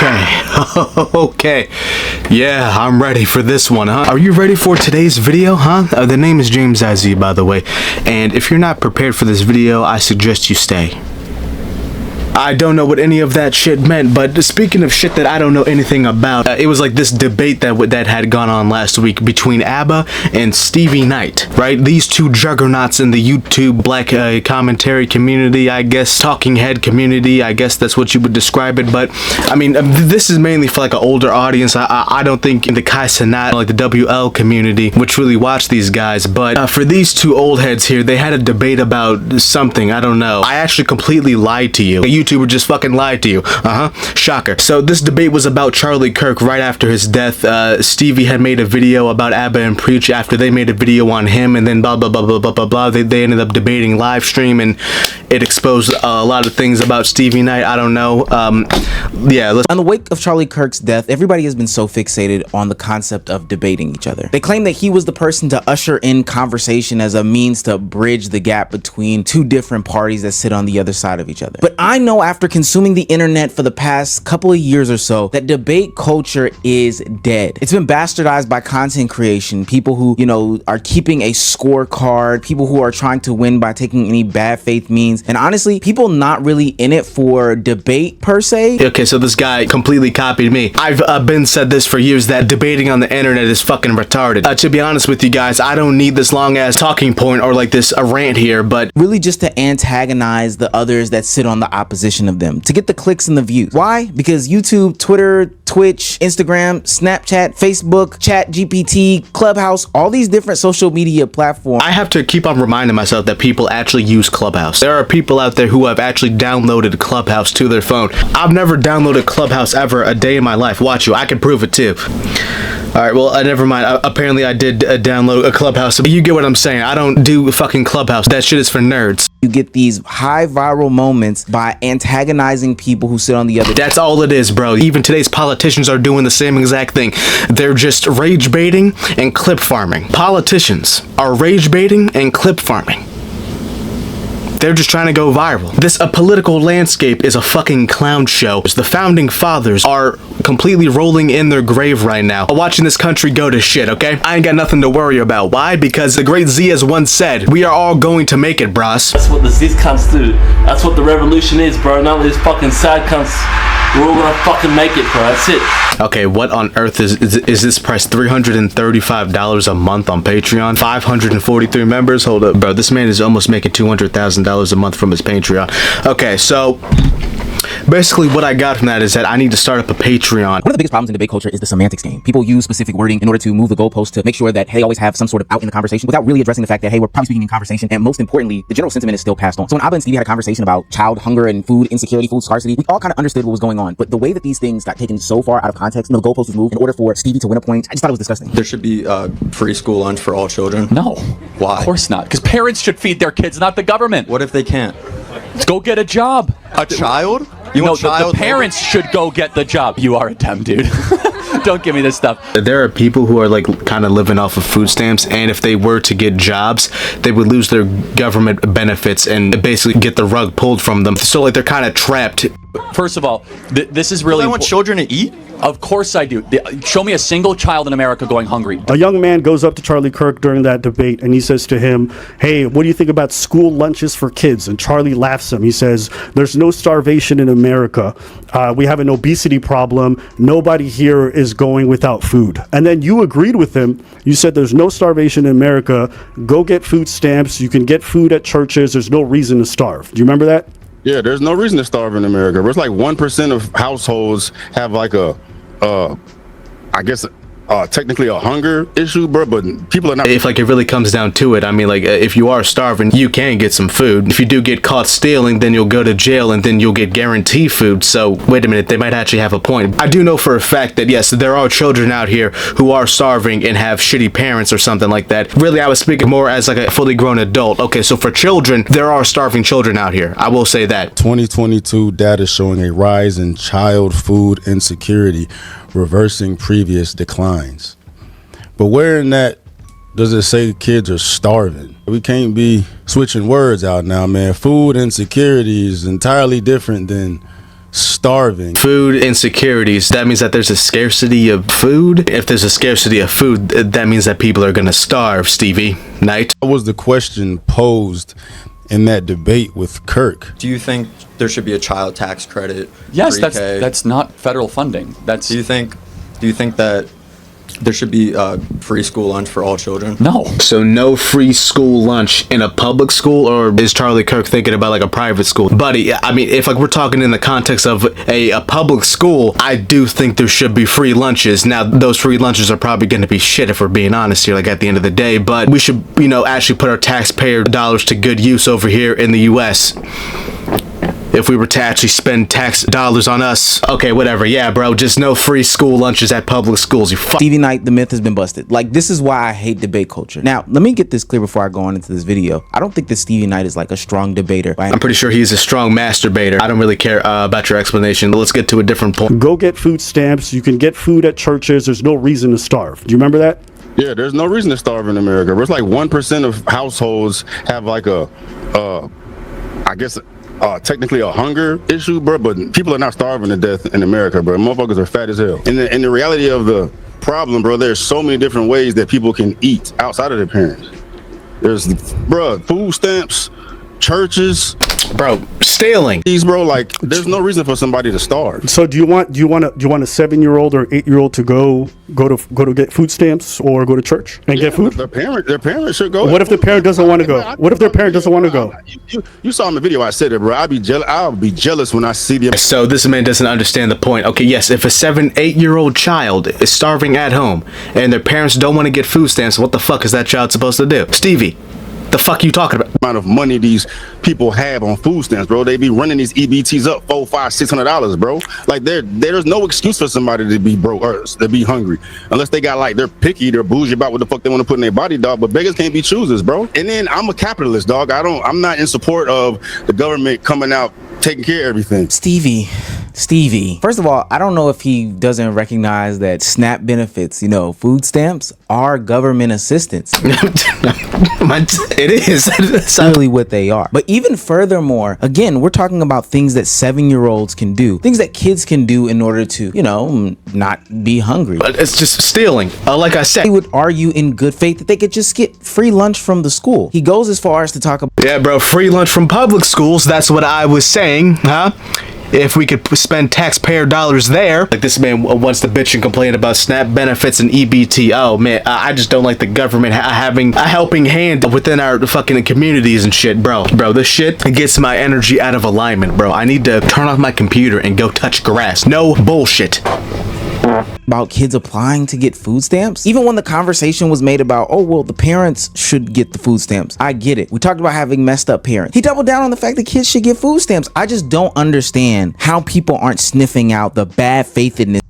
Okay, okay, yeah, I'm ready for this one, huh? Are you ready for today's video, huh? The name is James Azzy, by the way, and if you're not prepared for this video, I suggest you stay. I don't know what any of that shit meant, but speaking of shit that I don't know anything about, it was like this debate that had gone on last week between ABBA and Stevie Knight, right? These two juggernauts in the YouTube black commentary community, I guess, talking head community, I guess that's what you would describe it, but I mean, this is mainly for like an older audience. I don't think in the Kai Cenat, like the WL community, which really watch these guys, but for these two old heads here, they had a debate about something, I don't know. I actually completely lied to you. YouTuber just fucking lied to you. Shocker. So this debate was about Charlie Kirk right after his death. Stevie had made a video about ABBA and Preach after they made a video on him, and then blah blah blah blah blah blah blah. They ended up debating live stream, and it exposed a lot of things about Stevie Knight. I don't know. Yeah. On the wake of Charlie Kirk's death, everybody has been so fixated on the concept of debating each other. They claim that he was the person to usher in conversation as a means to bridge the gap between two different parties that sit on the other side of each other. But I know after consuming the internet for the past couple of years or so that debate culture is dead. It's been bastardized by content creation, people who, you know, are keeping a scorecard, people who are trying to win by taking any bad faith means, and honestly, people not really in it for debate per se. Okay, so this guy completely copied me. I've been said this for years that debating on the internet is fucking retarded. To be honest with you guys, I don't need this long ass talking point or like this rant here, but really just to antagonize the others that sit on the opposition of them, to get the clicks and the views. Why? Because YouTube, Twitter, Twitch, Instagram, Snapchat, Facebook, Chat GPT, Clubhouse, all these different social media platforms. I have to keep on reminding myself that people actually use Clubhouse. There are people out there who have actually downloaded Clubhouse to their phone. I've never downloaded Clubhouse ever a day in my life. Watch you, I can prove it too. Alright, well, never mind. Apparently I did download a Clubhouse, but you get what I'm saying. I don't do fucking Clubhouse. That shit is for nerds. You get these high viral moments by antagonizing people who sit on the other. That's all it is, bro. Even today's politicians are doing the same exact thing. They're just rage baiting and clip farming. Politicians are rage baiting and clip farming. They're just trying to go viral. This political landscape is a fucking clown show. The founding fathers are completely rolling in their grave right now, watching this country go to shit, okay? I ain't got nothing to worry about. Why? Because the great Z has once said, we are all going to make it, bros. That's what the Z's cunts do. That's what the revolution is, bro. None of these fucking sad cunts. We're all gonna fucking make it, bro. That's it. Okay, what on earth is this price? $335 a month on Patreon? 543 members? Hold up, bro. This man is almost making $200,000 a month from his Patreon. Okay, so basically what I got from that is that I need to start up a Patreon. One of the biggest problems in debate culture is the semantics game. People use specific wording in order to move the goalpost to make sure that they always have some sort of out in the conversation without really addressing the fact that, hey, we're probably speaking in conversation, and most importantly, the general sentiment is still passed on. So when Abba and Stevie had a conversation about child hunger and food insecurity, food scarcity, we all kind of understood what was going on. But the way that these things got taken so far out of context, you know, the goalpost was moved in order for Stevie to win a point, I just thought it was disgusting. There should be free school lunch for all children. No. Why? Of course not. Because parents should feed their kids, not the government. What if they can't? Let's go get a job. A child? You No, want child the parents should go get the job. You are a dumb dude. Don't give me this stuff. There are people who are like kind of living off of food stamps, and if they were to get jobs, they would lose their government benefits and basically get the rug pulled from them. So like they're kind of trapped. First of all, this is really I want children to eat? Of course I do. Show me a single child in America going hungry. A young man goes up to Charlie Kirk during that debate and he says to him, hey, what do you think about school lunches for kids? And Charlie laughs him. He says, there's no starvation in America. We have an obesity problem. Nobody here is going without food. And then you agreed with him. You said there's no starvation in America. Go get food stamps. You can get food at churches. There's no reason to starve. Do you remember that? Yeah, there's no reason to starve in America. It's like 1% of households have like I guess technically a hunger issue, bro, but people are not. If like it really comes down to it, I mean, like if you are starving, you can get some food. If you do get caught stealing, then you'll go to jail and then you'll get guaranteed food. So wait a minute, they might actually have a point. I do know for a fact that yes, there are children out here who are starving and have shitty parents or something like that. Really, I was speaking more as like a fully grown adult. Okay, so for children, there are starving children out here. I will say that. 2022 data showing a rise in child food insecurity, reversing previous declines. But where in that does it say kids are starving? We can't be switching words out now, man. Food insecurity is entirely different than starving. Food insecurities, that means that there's a scarcity of food. If there's a scarcity of food, that means that people are gonna starve, Stevie Knight. That was the question posed in that debate with Kirk. Do you think there should be a child tax credit? Yes, pre-K? that's not federal funding. That's Do you think that there should be free school lunch for all children? no. So no free school lunch in a public school, or is Charlie Kirk thinking about like a private school? Buddy, I mean, if like we're talking in the context of a public school, I do think there should be free lunches. Now, those free lunches are probably going to be shit if we're being honest here, like at the end of the day, but we should, you know, actually put our taxpayer dollars to good use over here in the US. If we were to actually spend tax dollars on us. Okay, whatever. Yeah, bro, just no free school lunches at public schools. You fuck. Stevie Knight, the myth has been busted. Like, this is why I hate debate culture. Now, let me get this clear before I go on into this video. I don't think that Stevie Knight is like a strong debater. I'm pretty sure he's a strong masturbator. I don't really care about your explanation. Let's get to a different point. Go get food stamps. You can get food at churches. There's no reason to starve. Do you remember that? Yeah, there's no reason to starve in America. It's like 1% of households have like technically a hunger issue, bro, but people are not starving to death in America, bro. Motherfuckers are fat as hell. And the reality of the problem, bro, there's so many different ways that people can eat outside of their parents. There's, bro, food stamps, churches, Bro, stealing. bro. Like, there's no reason for somebody to starve. So do you want a 7-year-old or 8-year-old to go to get food stamps or go to church and get food? Their parent should go. What if the parent doesn't want to go? What if their parent doesn't want to go? You saw in the video I said it, bro. I'll be jealous when I see them. So this man doesn't understand the point. Okay, yes, if a 7-8-year-old child is starving at home and their parents don't want to get food stamps, what the fuck is that child supposed to do? Stevie, the fuck you talking about? Amount of money these people have on food stamps, bro. They be running these EBTs up $400, $500, $600, bro. Like, there's no excuse for somebody to be broke or to be hungry unless they got, like, they're picky, they're bougie about what the fuck they want to put in their body, dog. But beggars can't be choosers, bro. And then I'm a capitalist, dog. I'm not in support of the government coming out taking care of everything. Stevie. First of all, I don't know if he doesn't recognize that SNAP benefits, food stamps, are government assistance. It is. That's really what they are. But even furthermore, again, we're talking about things that 7-year-olds can do, things that kids can do in order to, not be hungry. But it's just stealing. Like I said. He would argue in good faith that they could just get free lunch from the school. He goes as far as to talk about, Yeah, bro, free lunch from public schools. That's what I was saying, huh? If we could spend taxpayer dollars there. Like, this man wants to bitch and complain about SNAP benefits and EBT. Oh man, I just don't like the government having a helping hand within our fucking communities and shit, bro. This shit gets my energy out of alignment, bro. I need to turn off my computer and go touch grass. No bullshit. about kids applying to get food stamps. Even when the conversation was made about, oh, well, the parents should get the food stamps. I get it. We talked about having messed up parents. He doubled down on the fact that kids should get food stamps. I just don't understand how people aren't sniffing out the bad faithedness.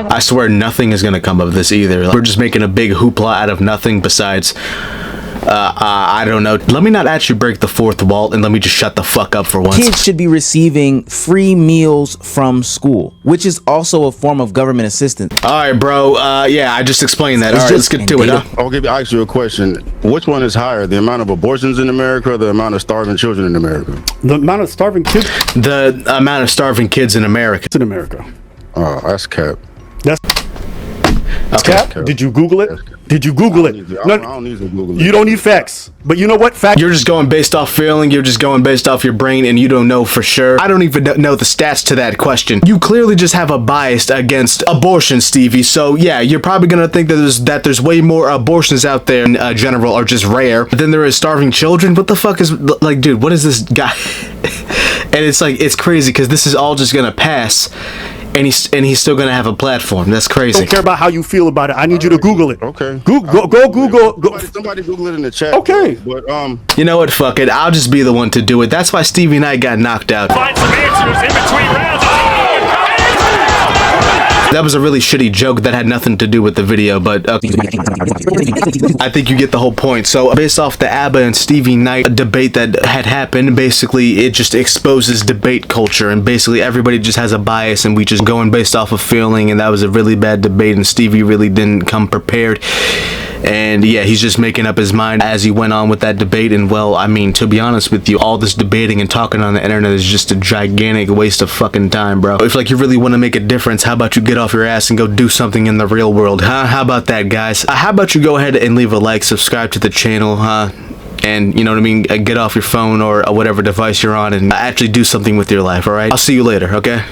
I swear nothing is gonna come of this either. We're just making a big hoopla out of nothing besides I don't know. Let me not actually break the fourth wall and let me just shut the fuck up for once. Kids should be receiving free meals from school, which is also a form of government assistance. All right, bro. Yeah, I just explained that. All right, let's get to it. I'll ask you a question. Which one is higher, the amount of abortions in America or the amount of starving children in America? The amount of starving kids? The amount of starving kids in America. In America. Oh, that's cap. That's Okay. cap. Did you Google it? Did you Google it? I don't need to Google it. You don't need facts. But you know what? Facts. You're just going based off feeling. You're just going based off your brain, and you don't know for sure. I don't even know the stats to that question. You clearly just have a bias against abortion, Stevie. So yeah, you're probably gonna think that there's way more abortions out there in general, or just rare, than there is starving children. What the fuck is, like, dude? What is this guy? And it's like, it's crazy because this is all just gonna pass. And he's still gonna have a platform. That's crazy. I don't care about how you feel about it. I need you to Google it. Okay. Go Google. Somebody Google it in the chat. Okay. But You know what? Fuck it. I'll just be the one to do it. That's why Stevie Knight got knocked out. Find some answers in between rounds. That was a really shitty joke that had nothing to do with the video, but I think you get the whole point. So based off the ABBA and Stevie Knight debate that had happened, basically it just exposes debate culture, and basically everybody just has a bias, and we just going based off of feeling, and that was a really bad debate, and Stevie really didn't come prepared. And yeah, he's just making up his mind as he went on with that debate. And well, I mean, to be honest with you, all this debating and talking on the internet is just a gigantic waste of fucking time, bro. If like you really want to make a difference, how about you get off your ass and go do something in the real world, huh? How about that, guys? How about you go ahead and leave a like, subscribe to the channel, huh? And you know what I mean, get off your phone or whatever device you're on and actually do something with your life. All right, I'll see you later. Okay.